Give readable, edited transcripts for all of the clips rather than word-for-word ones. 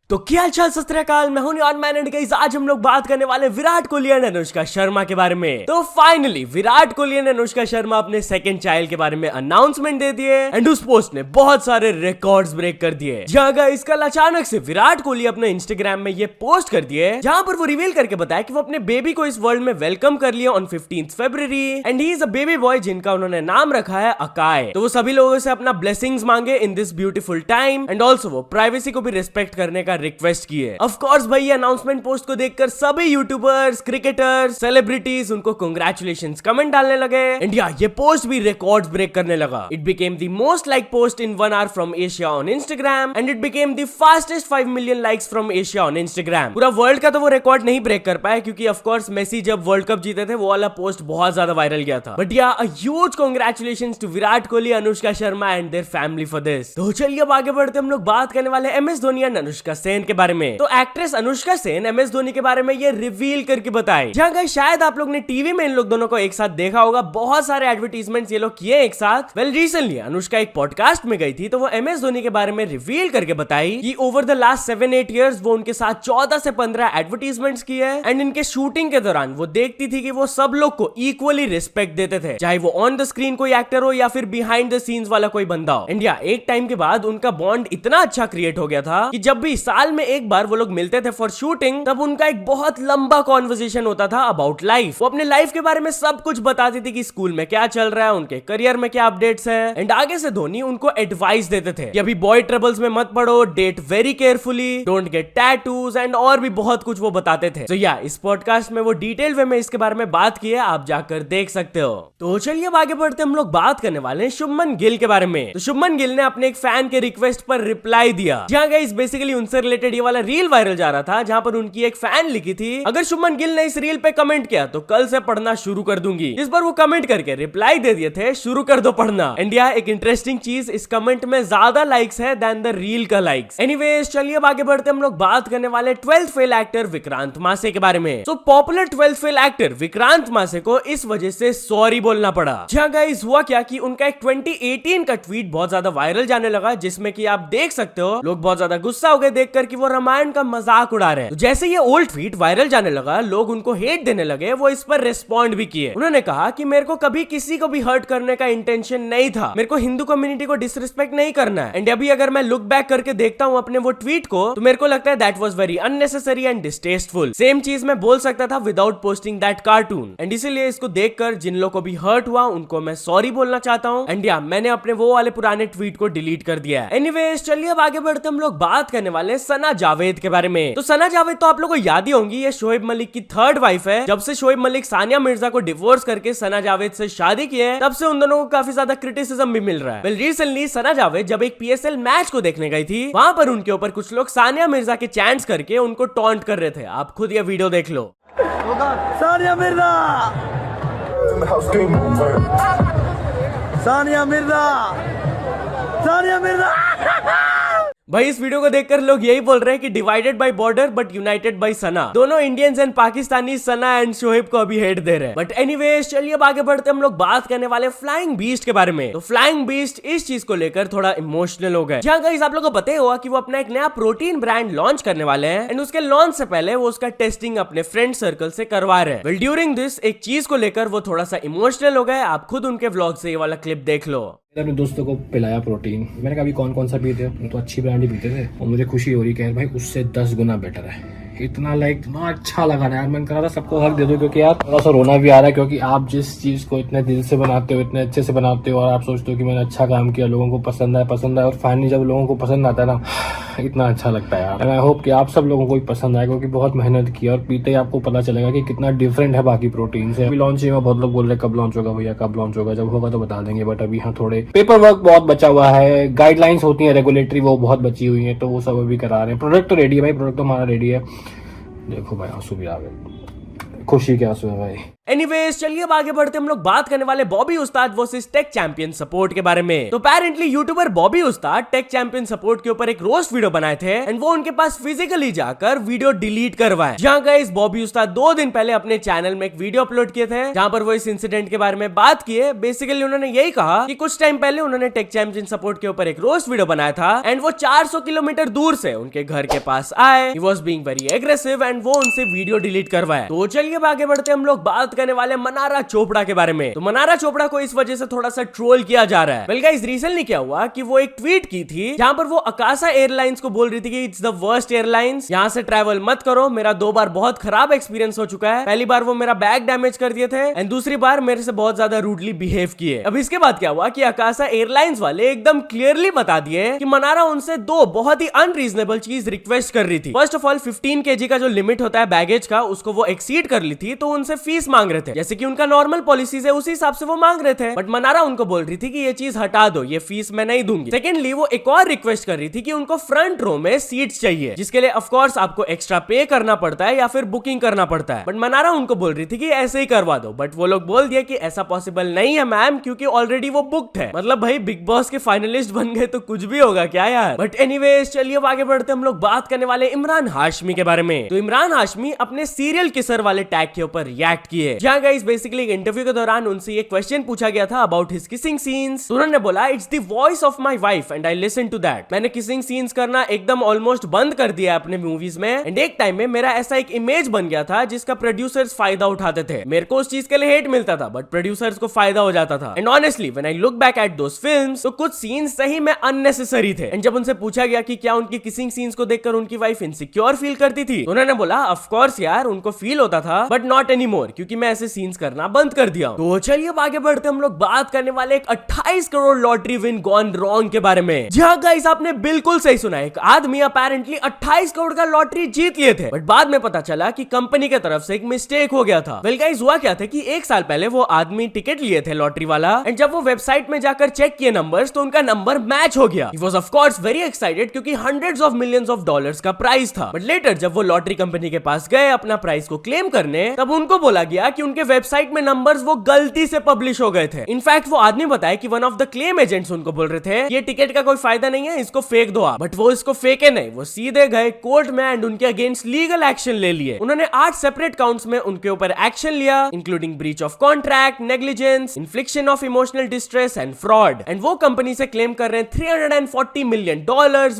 तो क्या हाल सत श्री अकाल, मैं हूं यार मैन एंड गाइस, आज हम लोग बात करने वाले विराट कोहली एंड अनुष्का शर्मा के बारे में। तो फाइनली विराट कोहली एंड अनुष्का शर्मा अपने सेकंड चाइल्ड के बारे में अनाउंसमेंट दे दिए एंड उस पोस्ट ने बहुत सारे रिकॉर्ड्स ब्रेक कर दिए। जहां गाइस कल अचानक से विराट कोहली अपने इंस्टाग्राम में ये पोस्ट कर दिए जहां पर वो रिवील करके बताया कि वो अपने बेबी को इस वर्ल्ड में वेलकम कर लिया on 15th February and he is a baby boy जिनका उन्होंने नाम रखा है अकाय। तो वो सभी लोगों से अपना ब्लेसिंग्स मांगे in this beautiful time and also वो प्राइवेसी को भी रिस्पेक्ट करने का रिक्वेस्ट किए। ऑफ कोर्स भाई, ये अनाउंसमेंट पोस्ट को देखकर सभी यूट्यूबर्स, क्रिकेटर्स, सेलिब्रिटीज उनको कांग्रेचुलेशंस कमेंट डालने लगे एंड ये पोस्ट भी रिकॉर्ड्स ब्रेक करने लगा। It became the most like post in 1 hour from Asia on Instagram and it became the fastest 5 million likes from Asia on Instagram. पूरा world का तो वो रिकॉर्ड नहीं ब्रेक कर पाया क्योंकि ऑफ कोर्स मेसी जब वर्ल्ड कप जीते थे वो वाला पोस्ट बहुत ज्यादा वायरल गया था। But yeah a huge congratulations to Virat Kohli, Anushka Sharma and their family for this. तो चलिए अब आगे बढ़ते हम लोग बात करने वाले एमएस धोनी एंड अनुष्का सेन के बारे में। तो एक्ट्रेस अनुष्का सेन एमएस धोनी के बारे में ये रिवील करके बताई। जहां गाइस शायद आप लोग ने टीवी में इन लोग दोनों को एक साथ देखा होगा, बहुत सारे एडवर्टाइजमेंट्स ये लोग किए एक साथ। वेल रिसेंटली अनुष्का एक पॉडकास्ट में गई थी तो वो एमएस धोनी के बारे में रिवील करके बताई कि ओवर द लास्ट 7-8 years वो उनके साथ 14 से 15 एडवर्टाइजमेंट्स किए एंड इनके शूटिंग के दौरान वो देखती थी कि वो सब लोग को इक्वली रिस्पेक्ट देते थे, चाहे वो ऑन द स्क्रीन कोई एक्टर हो या फिर बिहाइंड द सीन्स वाला कोई बंदा हो। इंडिया एक टाइम के बाद उनका बॉन्ड इतना अच्छा क्रिएट हो गया था कि जब भी साल में एक बार वो लोग मिलते थे फॉर शूटिंग तब उनका एक बहुत लंबा कॉन्वर्सेशन होता था अबाउट लाइफ। वो अपने लाइफ के बारे में सब कुछ बताती थी कि स्कूल में क्या चल रहा है, उनके करियर में क्या अपडेट्स है एंड आगे से धोनी उनको एडवाइस देते थे कि अभी बॉय ट्रबल्स में मत पड़ो, date very carefully, don't get tattoos and और भी बहुत कुछ वो बताते थे। तो या इस पॉडकास्ट में वो डिटेल वे में इसके बारे में बात की है, आप जाकर देख सकते हो। तो चलिए अब आगे बढ़ते हम लोग बात करने वाले हैं शुभमन गिल के बारे में। तो शुभमन गिल ने अपने एक फैन के रिक्वेस्ट पर रिप्लाई दिया जहां गाइस बेसिकली उनसे रिलेटेड ये वाला रील वायरल जा रहा था जहां पर उनकी एक फैन लिखी थी, अगर शुभमन गिल ने इस रील पे कमेंट किया तो कल से पढ़ना शुरू कर दूंगी। इस बार वो कमेंट करके रिप्लाई दे दिए थे, शुरू कर दो पढ़ना। इंडिया एक इंटरेस्टिंग चीज, इस कमेंट में ज्यादा लाइक्स है देन द रील का लाइक्स। एनीवेज चलिए अब आगे बढ़ते हम लोग बात करने वाले 12th फेल एक्टर विक्रांत मासे के बारे में। तो popular 12th fail actor Vikrant मासे को इस वजह से सॉरी बोलना पड़ा। जहां गाइस हुआ क्या कि उनका एक 2018 का ट्वीट बहुत ज्यादा वायरल जाने लगा जिसमें कि आप देख सकते हो लोग बहुत ज्यादा गुस्सा हो गए देखकर कि वो रामायण का मजाक उड़ा रहे हैं। तो जैसे ये ओल्ड ट्वीट वायरल जाने लगा, लोग उनको हेट देने लगे, वो इस पर रिस्पॉन्ड भी किए। उन्होंने कहा कि मेरे को कभी किसी को भी हर्ट करने का इंटेंशन नहीं था, मेरे को हिंदू कम्युनिटी को डिसरिस्पेक्ट नहीं करना है एंड अभी अगर मैं लुक बैक करके देखता हूँ अपने वो ट्वीट को तो मेरे को लगता है that was very unnecessary and distasteful. Same चीज मैं बोल सकता था without posting that cartoon and इसीलिए इसको देखकर जिन लोगों को भी हर्ट हुआ उनको मैं सॉरी बोलना चाहता हूँ एंड या मैंने अपने वो वाले पुराने ट्वीट को डिलीट कर दिया है। एनीवेज चलिए अब आगे बढ़ते हम लोग बात करने वाले सना जावेद के बारे में। तो सना जावेद तो आप लोगों को याद ही होंगी, ये शोएब मलिक की थर्ड वाइफ है। जब से शोएब मलिक सानिया मिर्जा को डिवोर्स करके सना जावेद से शादी की है तब से उन दोनों को काफी ज्यादा क्रिटिसिज्म भी मिल रहा है। वेल रिसेंटली सना जावेद जब एक पीएसएल मैच को देखने गई थी वहां पर उनके ऊपर कुछ लोग सानिया मिर्जा के चैंट्स करके उनको टॉन्ट कर रहे थे। आप खुद ये वीडियो देख लो। सानिया मिर्जा, सानिया मिर्जा, सानिया मिर्जा। भाई इस वीडियो को देखकर लोग यही बोल रहे हैं कि divided by border but united by Sana. दोनों Indians and Pakistani Sana and Shoaib को अभी हेट दे रहे हैं। बट एनीवेज चलिए अब आगे बढ़ते हम लोग बात करने वाले फ्लाइंग बीस्ट के बारे में। तो फ्लाइंग बीस्ट इस चीज को लेकर थोड़ा इमोशनल हो गए। जहां गाइस आप लोगों को पता होगा कि वो अपना एक नया प्रोटीन ब्रांड लॉन्च करने वाले हैं एंड उसके लॉन्च से पहले वो उसका टेस्टिंग अपने फ्रेंड सर्कल से करवा रहे हैं। वेल ड्यूरिंग दिस एक चीज को लेकर वो थोड़ा सा इमोशनल हो गए। आप खुद उनके व्लॉग से ये वाला क्लिप देख लो। अपने दोस्तों को पिलाया प्रोटीन, मैंने कहा अभी कौन कौन सा पीते हैं, तो अच्छी ब्रांड ही पीते थे और मुझे खुशी हो रही है भाई उससे 10 गुना बेटर है। इतना इतना अच्छा लगा ना यार, मन कर रहा था सबको हक दे दो क्योंकि यार थोड़ा सा रोना भी आ रहा है क्योंकि आप जिस चीज को इतने दिल से बनाते हो, इतने अच्छे से बनाते हो और आप सोचते हो कि मैंने अच्छा काम किया, लोगों को पसंद आया और फाइनली जब लोगों को पसंद आता है ना इतना अच्छा लगता है यार। आई होप कि आप सब लोगों को भी पसंद आएगा क्योंकि बहुत मेहनत की और पीते ही आपको पता चलेगा कि कितना डिफरेंट है बाकी प्रोटीन से। अभी लॉन्च हुआ, बहुत लोग बोल रहे कब लॉन्च होगा भैया, कब लॉन्च होगा, जब होगा तो बता देंगे। बट अभी यहाँ थोड़े पेपर वर्क बहुत बचा हुआ है, गाइडलाइंस होती है रेगुलेटरी वो बहुत बची हुई है तो वो सब अभी करा रहे हैं। प्रोडक्ट तो रेडी है भाई, प्रोडक्ट तो हमारा रेडी है। देखो भाई आंसू भी आ गए, खुशी के आंसू है भाई। एनीवेज चलिए अब आगे बढ़ते हम लोग बात करने वाले बॉबी उस्ताद वर्सेस टेक चैंपियन सपोर्ट के बारे में। तो अपेरेंटली यूट्यूबर बॉबी उस्ताद टेक चैंपियन सपोर्ट के ऊपर एक रोस्ट वीडियो बनाए थे एंड वो उनके पास फिजिकली जाकर वीडियो डिलीट करवाए। जहां गाइस बॉबी उस्ताद 2 दिन पहले अपने चैनल में एक वीडियो अपलोड किए थे जहां पर वो इस इंसिडेंट के बारे में बात किए। बेसिकली उन्होंने यही कहा कि कुछ टाइम पहले उन्होंने टेक चैंपियन सपोर्ट के ऊपर एक रोस्ट वीडियो बनाया था एंड वो 400 किलोमीटर दूर से उनके घर के पास आए। He was being very aggressive and वो उनसे वीडियो डिलीट करवाए। तो चलिए अब आगे बढ़ते हम लोग बात करने वाले मनारा चोपड़ा के बारे में। तो मनारा चोपड़ा को इस वजह से थोड़ा सा ट्रोल किया जा रहा है। वेल गाइस रिसेंटली क्या हुआ कि वो एक ट्वीट की थी जहां पर वो अकाशा एयरलाइंस को बोल रही थी कि इट्स द वर्स्ट एयरलाइंस, यहां से ट्रैवल मत करो, मेरा 2 बार बहुत खराब एक्सपीरियंस हो चुका है। पहली बार वो मेरा बैग डैमेज कर दिए थे एंड दूसरी बार मेरे से बहुत ज्यादा रूडली बिहेव किए। अब इसके बाद क्या हुआ कि अकाशा एयरलाइंस वाले एकदम क्लियरली बता दिए कि मनारा उनसे 2 बहुत ही अनरीजनेबल चीज रिक्वेस्ट कर रही थी। फर्स्ट ऑफ ऑल 15 kg का जो लिमिट होता है बैगेज का उसको वो एक्सीड कर ली थी तो उनसे फीस मांग रहे थे, जैसे कि उनका नॉर्मल पॉलिसीज है उसी हिसाब से वो मांग रहे थे। बट मनारा उनको बोल रही थी कि ये चीज हटा दो, ये फीस मैं नहीं दूंगी। सेकेंडली वो एक और रिक्वेस्ट कर रही थी कि उनको फ्रंट रो में सीट्स चाहिए जिसके लिए ऑफ कोर्स आपको एक्स्ट्रा पे करना पड़ता है या फिर बुकिंग करना पड़ता है। बट मनारा उनको बोल रही थी कि ऐसे ही करवा दो। बट वो लोग बोल दिया कि ऐसा पॉसिबल नहीं है मैम, क्योंकि ऑलरेडी वो बुक्ड है। मतलब भाई बिग बॉस के फाइनलिस्ट बन गए तो कुछ भी होगा क्या यार। बट एनीवेज चलिए अब आगे बढ़ते हम लोग बात करने वाले इमरान हाशमी के बारे में। तो इमरान हाशमी अपने सीरियल किसर वाले टैग के ऊपर रिएक्ट किए जहां गाइस बेसिकली एक इंटरव्यू के दौरान उनसे ये क्वेश्चन पूछा गया था अबाउट हिज किसिंग सीन्स। उन्होंने बोला it's the voice of my wife and I listen to that. मैंने किसिंग सीन्स करना एकदम ऑलमोस्ट बंद कर दिया अपने मूवीज में एंड एक टाइम में मेरा ऐसा एक इमेज बन गया था जिसका प्रोड्यूसर्स फायदा उठाते थे। मेरे को उस चीज के लिए हेट मिलता था बट प्रोड्यूसर्स को फायदा हो जाता था। And honestly when I look back at those films तो कुछ सीन्स सही में अननेसेसरी थे। एंड जब उनसे पूछा गया कि क्या उनकी किसिंग सीन्स को देखकर उनकी वाइफ इनसिक्योर फील करती थी तो उन्होंने बोला ऑफ कोर्स यार उनको फील होता था बट नॉट एनीमोर, क्योंकि मैं ऐसे सीन्स करना बंद कर दिया हूं। तो चलिए अब आगे बढ़ते हम लोग बात करने वाले एक 28 crore lottery win gone wrong के बारे में। जी हाँ गाइस आपने बिल्कुल सही सुना, एक आदमी अपेरेंटली 28 करोड़ का लॉटरी जीत लिए थे बट बाद में पता चला कि कंपनी की तरफ से एक मिस्टेक हो गया था। वेल गाइस हुआ क्या था कि 1 साल पहले वो आदमी टिकट लिए थे लॉटरी वाला एंड जब वो वेबसाइट में जाकर चेक किए नंबर्स तो उनका नंबर मैच हो गया। He was of course very excited क्योंकि hundreds of millions of dollars का प्राइस था। बट लेटर जब वो लॉटरी कंपनी के पास गए अपना प्राइस को क्लेम करने तब उनको बोला गया कि उनके वेबसाइट में नंबर्स वो गलती से पब्लिश हो गए थे। इनफैक्ट वो आदमी बताया कि one of the claim agents उनको बोल रहे थे ये टिकट का कोई फायदा नहीं है, इसको फेंक दो आप। बट वो इसको फेंके नहीं, वो सीधे गए कोर्ट में एंड उनके अगेंस्ट लीगल एक्शन ले लिए। उन्होंने 8 सेपरेट काउंट्स में उनके ऊपर एक्शन लिया including breach of contract, negligence, इन्फ्लिक्शन of emotional distress and fraud. And वो कंपनी से क्लेम कर रहे हैं $340 million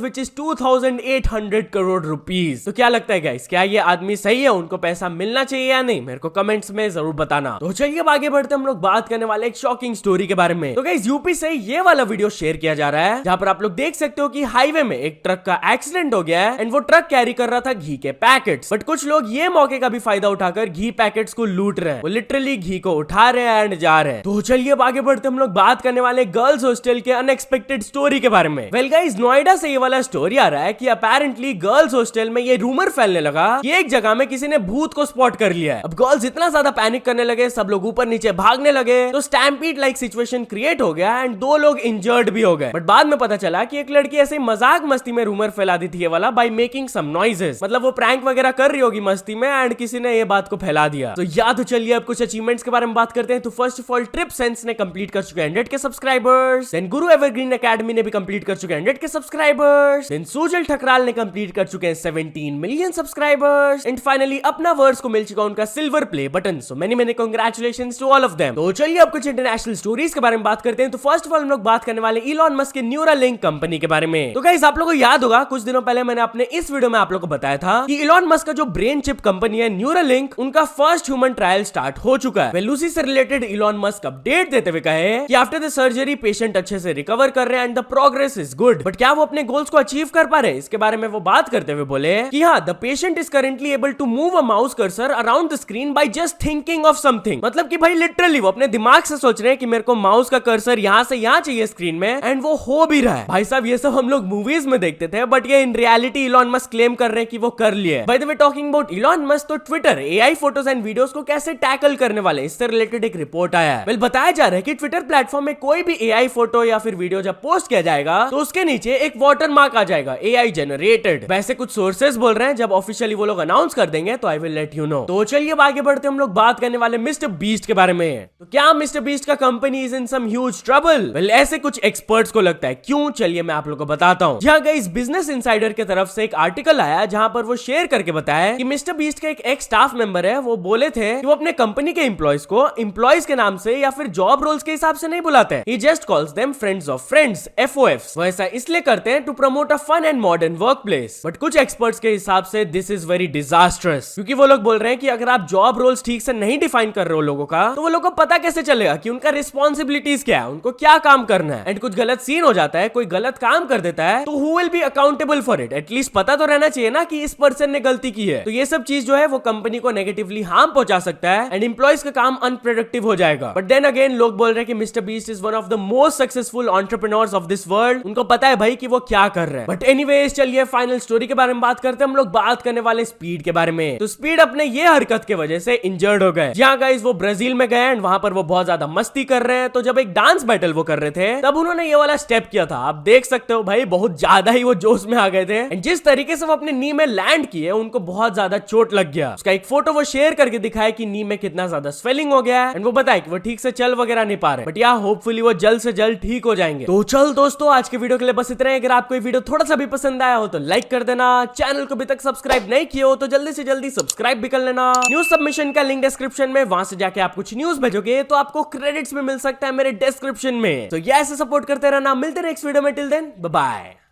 which is 2800 crore rupees. तो क्या लगता है गाइस, क्या ये आदमी सही है, उनको पैसा मिलना चाहिए या नहीं? मेरे को कमेंट्स में जरूर बताना। तो चलिए अब आगे बढ़ते हम लोग बात करने वाले एक शॉकिंग स्टोरी के बारे में। तो गाइस यूपी से ये वाला वीडियो शेयर किया जा रहा है जहां पर आप लोग देख सकते हो कि हाईवे में एक ट्रक का एक्सीडेंट हो गया है एंड वो ट्रक कैरी कर रहा था घी के पैकेट्स। बट कुछ लोग ये मौके का भी फायदा उठाकर घी पैकेट्स को लूट रहे हैं। वो लिटरली घी को उठा रहे हैं एंड जा रहे हैं। तो चलिए अब आगे बढ़ते हम लोग बात करने वाले गर्ल्स हॉस्टल के अनएक्सपेक्टेड स्टोरी के बारे में। वेल गाइस नोएडा से ये वाला स्टोरी आ रहा है कि अपेरेंटली गर्ल्स हॉस्टल में ये रूमर फैलने लगा कि एक जगह में किसी ने भूत को स्पॉट कर लिया है। अब गर्ल्स इतना ज्यादा पैनिक करने लगे, सब लोग ऊपर नीचे भागने लगे तो स्टैम्पीड लाइक सिचुएशन क्रिएट हो गया एंड 2 लोग इंजर्ड भी हो गए। बट बाद में पता चला कि एक लड़की ऐसे मजाक मस्ती में रूमर फैला दी थी ये वाला बाय मेकिंग सम नॉइजेस। मतलब वो प्रैंक वगैरह कर रही होगी मस्ती में एंड किसी ने ये बात को फैला दिया। तो या तो चलिए अब कुछ अचीवमेंट्स के बारे में बात करते हैं। तो first of all trip sense ने कंप्लीट कर चुके 100 के सब्सक्राइबर्स। देन गुरु एवरग्रीन एकेडमी ने भी कंप्लीट कर चुके 100 के सब्सक्राइबर्स। देन सुजल ठकराल ने कंप्लीट कर चुके हैं 17 मिलियन सब्सक्राइबर्स। एंड फाइनली अपना वर्ड्स को मिल चुका उनका silver play button. So many congratulations to all of them. तो चलिए अब कुछ इंटरनेशनल स्टोरीज के बारे में बात करते हैं। तो फर्स्ट ऑफ ऑल हम लोग बात करने वाले इलॉन मस्क के न्यूरालिंक कंपनी के बारे में। तो गाइस आप लोगों को याद होगा कुछ दिनों पहले मैंने अपने इस वीडियो में आप लोगों को बताया था कि इलॉन मस्क का जो ब्रेन चिप कंपनी है न्यूरालिंक उनका फर्स्ट ह्यूमन ट्रायल स्टार्ट हो चुका है। वेल उसी से रिलेटेड इलॉन मस्क अपडेट देते हुए कहे कि आफ्टर द सर्जरी पेशेंट अच्छे से रिकवर कर रहे हैं and the progress is good. But क्या वो अपने गोल्स को अचीव कर पा रहे हैं, इसके बारे में वो बात करते हुए बोले कि हाँ the patient is currently able to move a mouse cursor around the screen by just thinking of something. मतलब कि भाई लिटरली वो अपने दिमाग से सोच रहे हैं कि मेरे को माउस का कर्सर यहाँ से यहाँ चाहिए स्क्रीन में एंड वो हो भी रहा है। भाई साहब ये सब हम लोग मूवीज में देखते थे बट ये in reality Elon Musk claim कर रहे हैं कि वो कर लिए। By the way talking about Elon Musk, तो Twitter AI photos and videos को कैसे टैकल करने वाले इससे रिलेटेड एक रिपोर्ट आया है। वेल बताया जा रहा है कि ट्विटर प्लेटफॉर्म में कोई भी एआई फोटो या फिर वीडियो जब पोस्ट किया जाएगा तो उसके नीचे एक वाटर मार्क आ जाएगा एआई जनरेटेड। वैसे कुछ सोर्सेज बोल रहे हैं जब ऑफिशियली वो लोग अनाउंस कर देंगे तो I will let you know. तो चलिए अब आगे बढ़ते हम लोग बात करने वाले मिस्टर बीस्ट के बारे में। तो क्या मिस्टर बीस्ट का company is in some huge trouble? Well, ऐसे कुछ एक्सपर्ट्स को लगता है। क्यों, चलिए मैं आप लोगों को बताता हूँ। जहाँ गाइस बिजनेस इनसाइडर की तरफ से एक आर्टिकल आया जहां पर वो शेयर करके बताया कि मिस्टर बीस्ट का एक एक्स स्टाफ मेंबर है, वो बोले थे कि वो अपने कंपनी के एम्प्लॉयज को एम्प्लॉयज के नाम से या फिर जॉब रोल्स के हिसाब से नहीं बुलाते हैं। He just calls them friends of friends, FOFs। वो ऐसा इसलिए करते हैं to promote a fun and modern वर्क प्लेस। बट कुछ एक्सपर्ट्स के हिसाब से दिस इज वेरी डिजास्ट्रस, क्योंकि वो लोग बोल रहे हैं कि अगर आप जॉब रोल्स ठीक से नहीं डिफाइन कर रहे हो लोगों का, तो वो लोगों को पता कैसे चलेगा कि उनका रिस्पॉन्सिबिलिटीज क्या है, उनको क्या काम करना है। एंड कुछ गलत सीन हो जाता है, कोई गलत काम कर देता है, तो who will be accountable for it? At least पता तो रहना चाहिए ना कि इस पर्सन ने गलती की है। तो ये सब चीज जो है वो कंपनी को नेगेटिवली हार्म पहुंचा सकता है एंड एम्प्लॉयज का काम अनप्रोडक्टिव हो जाएगा। बट देन अगेन लोग बोल रहे हैं कि mister beast is one of the most successful entrepreneurs of this world. उनको पता है भाई कि वो क्या कर रहे हैं। बट एनीवेज, चलिए फाइनल स्टोरी के बारे में बात करते हैं। हम लोग बात करने वाले स्पीड के बारे में। तो स्पीड अपने ये हरकत की वजह से इंजर्ड हो गए। जहां गाइस वो ब्राजील में गए एंड वहां पर वो बहुत ज्यादा मस्ती कर रहे हैं। तो जब एक डांस बैटल वो कर रहे थे, तब उन्होंने ये वाला स्टेप किया था। आप देख सकते हो भाई, बहुत ज्यादा ही वो जोश में आ गए थे। एंड जिस तरीके से वो अपने नी में लैंड किए, उनको बहुत ज्यादा चोट लग गया। उसका एक फोटो वो शेयर करके दिखाया कि नी में कितना ज्यादा स्वेलिंग हो गया है। एंड वो बताया कि वो ठीक से चल वगैरह नहीं पा रहे, बट यार होपफुली वो जल्द से जल्द ठीक हो जाएंगे। तो चल दोस्तों, आज के वीडियो के लिए बस इतना ही। अगर आपको ये वीडियो थोड़ा सा भी पसंद आया हो तो लाइक कर देना। चैनल को अभी तक सब्सक्राइब नहीं किया हो तो जल्दी से जल्दी सब्सक्राइब भी कर लेना। न्यूज सबमिशन का लिंक डिस्क्रिप्शन में, वहां से जाके आप कुछ न्यूज भेजोगे तो आपको क्रेडिट्स में मिल सकता है मेरे डिस्क्रिप्शन में। तो ये ऐसे सपोर्ट करते रहना। मिलते हैं नेक्स्ट वीडियो में। Till then bye bye.